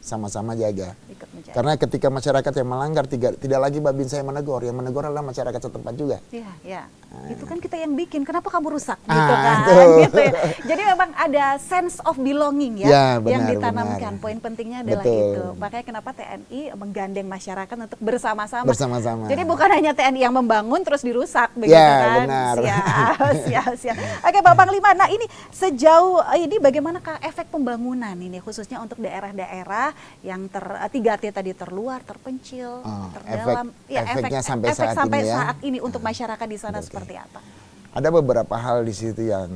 sama-sama jaga. Karena ketika masyarakat yang melanggar tidak lagi Babin saya menegur, yang menegur adalah masyarakat setempat juga. Iya, iya. Itu kan kita yang bikin, kenapa kamu rusak gitu kan? Gitu ya. Jadi memang ada sense of belonging ya, benar, yang ditanamkan. benar. Poin pentingnya adalah Betul. itu. Makanya kenapa TNI menggandeng masyarakat untuk bersama-sama. Bersama-sama. Jadi bukan hanya TNI yang membangun terus dirusak begitu kan? Benar. Siap. Oke, Pak Panglima. Nah, ini sejauh ini bagaimanakah efek pembangunan ini khususnya untuk daerah-daerah yang 3T tadi, terluar, terpencil, terdalam. Efeknya sampai saat ini untuk masyarakat di sana seperti apa? Ada beberapa hal di situ yang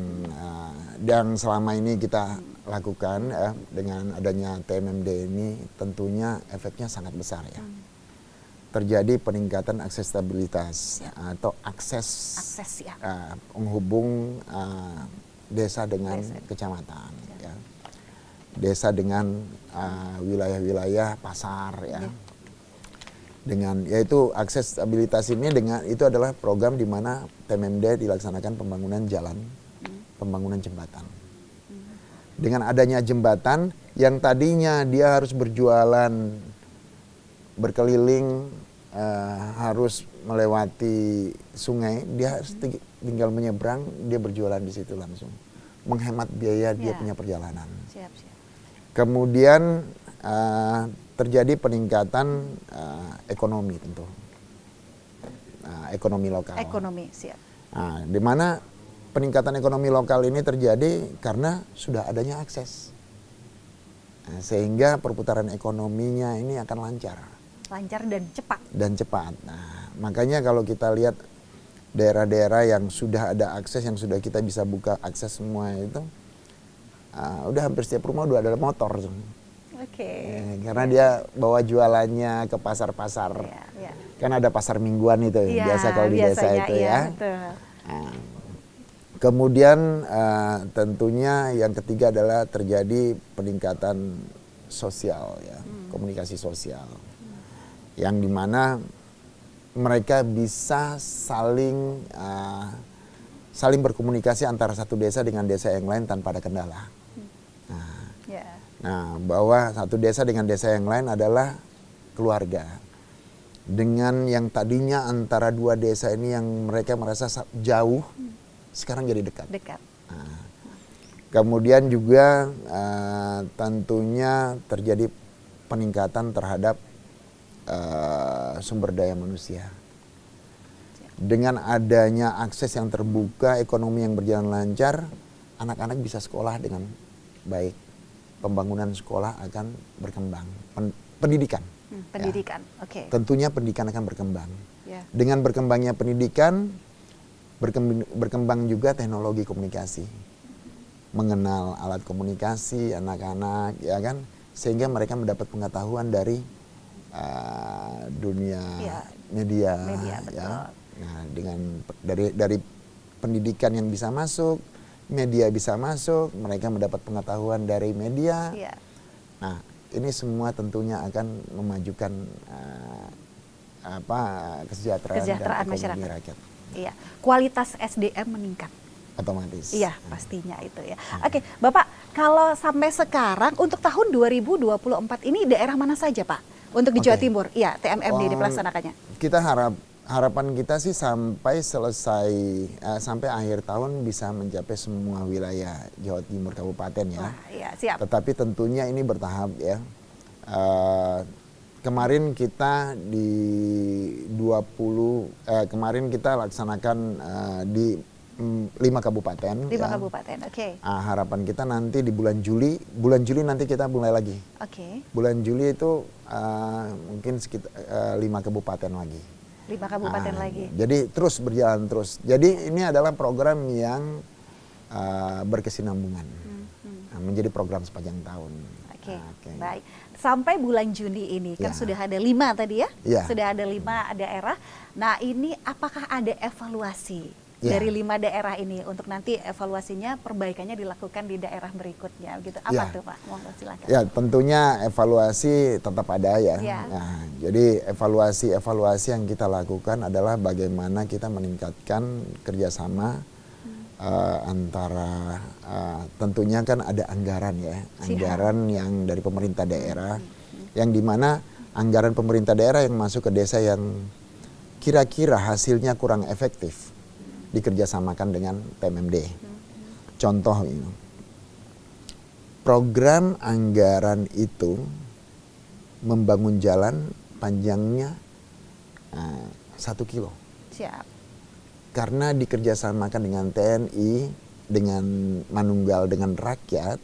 selama ini kita lakukan dengan adanya TMMD ini, tentunya efeknya sangat besar ya. Terjadi peningkatan aksesibilitas atau akses ya. Menghubung desa dengan kecamatan ya. Desa dengan wilayah-wilayah pasar ya. Dengan yaitu aksesibilitas ini itu adalah program di mana TMMD dilaksanakan pembangunan jalan, pembangunan jembatan. Dengan adanya jembatan yang tadinya dia harus berjualan berkeliling, harus melewati sungai, dia harus tinggal menyeberang, dia berjualan di situ langsung, menghemat biaya dia punya perjalanan. Siap. Kemudian terjadi peningkatan ekonomi tentu, ekonomi lokal. Ekonomi, siap. Di mana peningkatan ekonomi lokal ini terjadi karena sudah adanya akses, sehingga perputaran ekonominya ini akan lancar. Lancar dan cepat. Nah, makanya kalau kita lihat daerah-daerah yang sudah ada akses, yang sudah kita bisa buka akses semua itu, udah hampir setiap rumah udah ada motor. Oke. Karena dia bawa jualannya ke pasar-pasar. Ya. Kan ada pasar mingguan itu biasa kalau di desa itu ya. Betul. Kemudian tentunya yang ketiga adalah terjadi peningkatan sosial ya, komunikasi sosial. Yang dimana mereka bisa saling berkomunikasi antara satu desa dengan desa yang lain tanpa ada kendala. Nah, bahwa satu desa dengan desa yang lain adalah keluarga. Dengan yang tadinya antara dua desa ini yang mereka merasa jauh, sekarang jadi dekat. Kemudian juga tentunya terjadi peningkatan terhadap sumber daya manusia. Dengan adanya akses yang terbuka, ekonomi yang berjalan lancar, anak-anak bisa sekolah dengan baik. Pembangunan sekolah akan berkembang. Pendidikan. Pendidikan, oke. Tentunya pendidikan akan berkembang. Ya. Dengan berkembangnya pendidikan, berkembang juga teknologi komunikasi. Mengenal alat komunikasi anak-anak, ya kan, sehingga mereka mendapat pengetahuan dari dunia media. Betul. Ya. Nah, dari pendidikan yang bisa masuk, media bisa masuk, mereka mendapat pengetahuan dari media. Ya. Nah, ini semua tentunya akan memajukan kesejahteraan dan ekonomi rakyat. Iya, kualitas SDM meningkat. Otomatis. Iya, pastinya itu ya. Oke, Bapak, kalau sampai sekarang untuk tahun 2024 ini daerah mana saja, Pak? Untuk di Jawa Timur, iya, TMMD dilaksanakannya. Kita harapan kita sih sampai selesai, sampai akhir tahun bisa mencapai semua wilayah Jawa Timur kabupaten ya. Wah, iya, siap. Tetapi tentunya ini bertahap ya. Kemarin kita di 20, kemarin kita laksanakan di 5 kabupaten. 5 ya. kabupaten, oke. Harapan kita nanti di bulan Juli nanti kita mulai lagi. Oke. Bulan Juli itu mungkin sekitar 5 kabupaten lagi. 5 kabupaten lagi. Jadi terus berjalan terus. Jadi ini adalah program yang berkesinambungan, menjadi program sepanjang tahun. Oke, Oke. baik. Sampai bulan Juni ini kan Ya. sudah ada 5 tadi ya? Ya. Sudah ada 5 daerah. Nah ini apakah ada evaluasi Ya. dari 5 daerah ini untuk nanti evaluasinya perbaikannya dilakukan di daerah berikutnya gitu? Apa Ya. tuh Pak? Monggo silakan. Ya tentunya evaluasi tetap ada ya. Ya. Nah, jadi evaluasi yang kita lakukan adalah bagaimana kita meningkatkan kerjasama antara tentunya kan ada anggaran ya, anggaran yang dari pemerintah daerah, yang dimana anggaran pemerintah daerah yang masuk ke desa yang kira-kira hasilnya kurang efektif dikerjasamakan dengan TMMD. Contoh ini, program anggaran itu membangun jalan panjangnya 1 kilo. Siap. Karena dikerjasamakan dengan TNI, dengan Manunggal, dengan rakyat,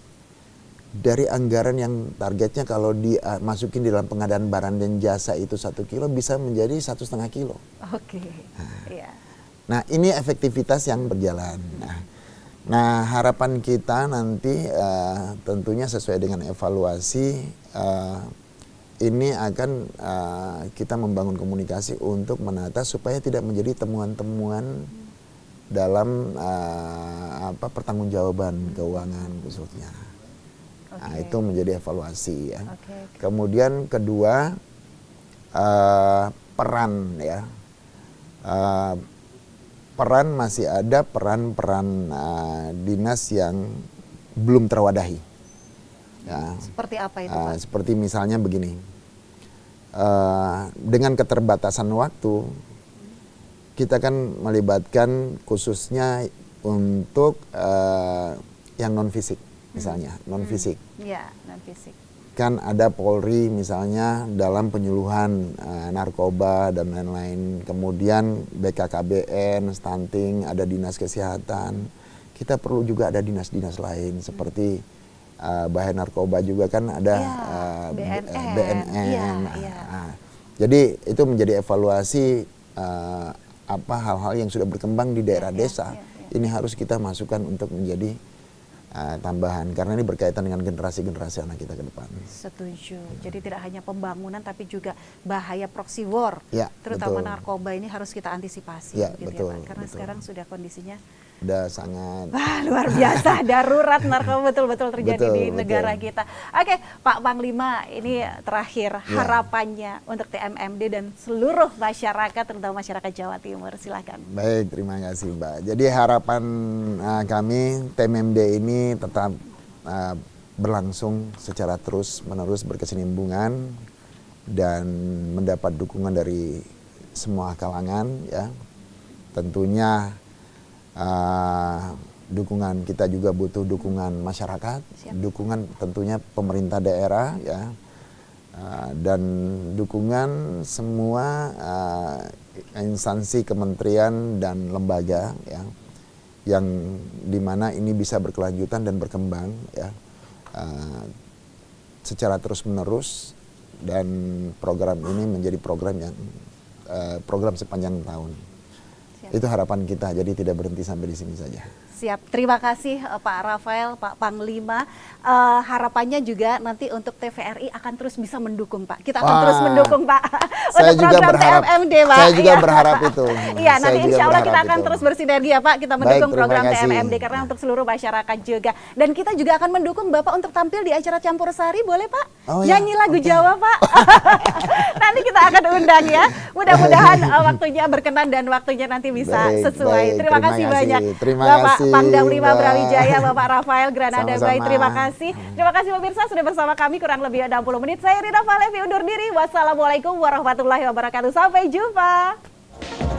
dari anggaran yang targetnya kalau dimasukin di dalam pengadaan barang dan jasa itu 1 kilo bisa menjadi 1,5 kilo. Oke. Iya. Nah ini efektivitas yang berjalan. Nah harapan kita nanti tentunya sesuai dengan evaluasi, ini akan kita membangun komunikasi untuk menata supaya tidak menjadi temuan-temuan dalam pertanggungjawaban keuangan khususnya. Nah itu menjadi evaluasi ya. Kemudian kedua, peran ya. Peran masih ada peran-peran dinas yang belum terwadahi. Ya. Seperti apa itu Pak? Seperti misalnya begini, dengan keterbatasan waktu, kita kan melibatkan khususnya untuk yang non fisik, misalnya non fisik. Iya, non fisik. Kan ada Polri misalnya dalam penyuluhan narkoba dan lain-lain. Kemudian BKKBN, stunting, ada dinas kesehatan. Kita perlu juga ada dinas-dinas lain seperti bahaya narkoba juga kan ada BNN. Jadi itu menjadi evaluasi hal-hal yang sudah berkembang di daerah desa. Ini harus kita masukkan untuk menjadi tambahan karena ini berkaitan dengan generasi-generasi anak kita ke depan. Setuju. Jadi tidak hanya pembangunan tapi juga bahaya proxy war, Ya, terutama betul. narkoba ini harus kita antisipasi, Ya, gitu betul, ya Pak. Karena betul. sekarang sudah kondisinya Udah sangat luar biasa, darurat narkoba betul-betul terjadi Betul, di betul. negara kita. Oke, Pak Panglima, ini terakhir harapannya untuk TMMD dan seluruh masyarakat, terutama masyarakat Jawa Timur. Silakan. baik. Terima kasih Mbak. Jadi harapan kami TMMD ini tetap berlangsung secara terus-menerus berkesinambungan dan mendapat dukungan dari semua kalangan ya. Tentunya dukungan kita juga butuh dukungan masyarakat, dukungan tentunya pemerintah daerah ya, dan dukungan semua instansi kementerian dan lembaga ya, yang dimana ini bisa berkelanjutan dan berkembang ya, secara terus menerus, dan program ini menjadi program yang program sepanjang tahun. Itu harapan kita, jadi tidak berhenti sampai di sini saja. Siap, terima kasih Pak Rafael, Pak Panglima. Harapannya juga nanti untuk TVRI akan terus bisa mendukung Pak. Kita akan terus mendukung Pak Saya untuk juga program berharap, TMMD Pak. saya juga berharap itu. Iya, Saya nanti juga insya Allah kita berharap akan itu. terus bersinergi ya Pak. Kita Baik, mendukung terima program kasih. TMMD karena untuk seluruh masyarakat juga. Dan kita juga akan mendukung Bapak untuk tampil di acara Campur Sari, boleh Pak? Oh, ya. Nyanyi lagu Oke. Jawa Pak. Nanti kita akan undang ya. Mudah-mudahan waktunya berkenan dan waktunya nanti bisa Baik, sesuai. baik. Terima kasih Terima banyak kasih. Terima Bapak kasih, Pangdam 5 Mbak. Brawijaya, Bapak Rafael Granada Sama-sama. Bay. Terima kasih. Terima kasih pemirsa sudah bersama kami kurang lebih 60 menit. Saya Rina Valevi undur diri. Wassalamualaikum warahmatullahi wabarakatuh. Sampai jumpa. Pak.